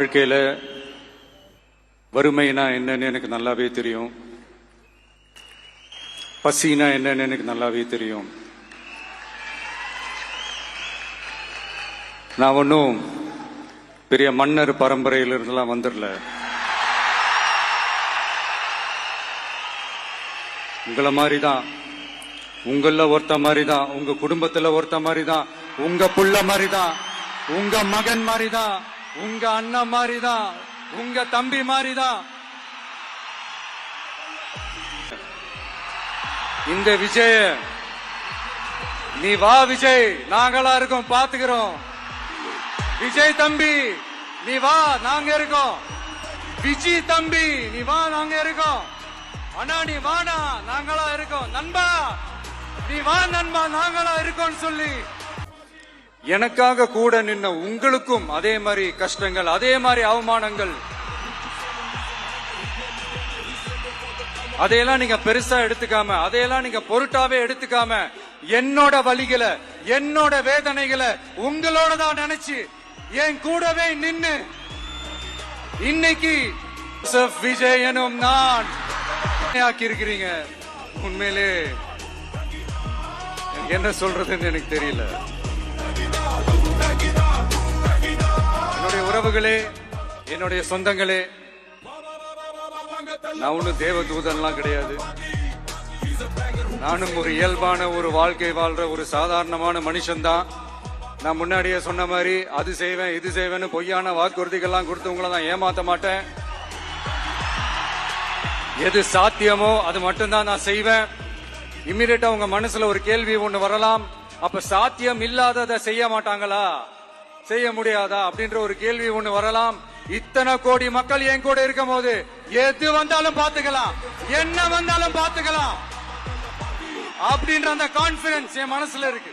வாழ்க்கையில வறுமைனா என்னன்னு எனக்கு நல்லாவே தெரியும். பசினா என்னன்னு எனக்கு நல்லாவே தெரியும். நான் ஒன்றும் பெரிய மன்னர் பரம்பரையிலிருந்துலாம் வந்துடல. உங்களை மாதிரி தான், உங்கள ஒருத்த மாதிரி தான், உங்க குடும்பத்துல ஒருத்த மாதிரி தான், உங்க புள்ள மாதிரி தான், உங்க மகன் மாதிரி தான், உங்க அண்ணன் மாதிரி தான், உங்க தம்பி மாதிரி தான். இந்த விஜய், நீ வா விஜய், நாங்களா இருக்கோம், பாத்துக்கிறோம். விஜய் தம்பி நீ வா, நாங்க இருக்கோம். விஜய் தம்பி நீ வா, நாங்க இருக்கோம். அண்ணா நீ வாடா, நாங்களா இருக்கோம். நண்பா நீ வா நண்பா, நாங்களா இருக்கோம் சொல்லி எனக்காக கூட நின்ன உங்களுக்கும் அதே மாதிரி கஷ்டங்கள், அதே மாதிரி அவமானங்கள், அதையெல்லாம் நீங்க பெருசா எடுத்துக்காம, அதையெல்லாம் நீங்க பொருட்டாவே எடுத்துக்காம, என்னோட வலிகளை, என்னோட வேதனைகளை உங்களோட தான் நினைச்சு என் கூடவே நின்னு இன்னைக்கு விஜய் எனும் நான் ஆக்கி இருக்கிறீங்க. உண்மையிலே என்ன சொல்றதுன்னு எனக்கு தெரியல. என்னுடைய உறவுகளே, என்னுடைய சொந்தங்களே, நான் ஒன்னும் தேவ தூதன்லாம் கிடையாது. நானும் ஒரு இயல்பான ஒரு வாழ்க்கை வாழ்ற ஒரு சாதாரணமான மனுஷன்தான். நான் முன்னாடியே சொன்ன மாதிரி அது செய்வேன் இது செய்வேன்னு பொய்யான வாக்குறுதிகள்லாம் கொடுத்து உங்களை நான் ஏமாத்த மாட்டேன். எது சாத்தியமோ அது மட்டும்தான் நான் செய்வேன். இம்மிடியட்டா உங்க மனசுல ஒரு கேள்வி ஒண்ணு வரலாம், அப்ப சாத்தியம் இல்லாததை செய்ய மாட்டாங்களா, செய்ய முடியாதா அப்படின்ற ஒரு கேள்வி ஒண்ணு வரலாம். இத்தனை கோடி மக்கள் என் கூட இருக்கும் போது எது வந்தாலும் பாத்துக்கலாம், என்ன வந்தாலும் பாத்துக்கலாம் அப்படின்ற அந்த கான்பிடன்ஸ் என் மனசுல இருக்கு.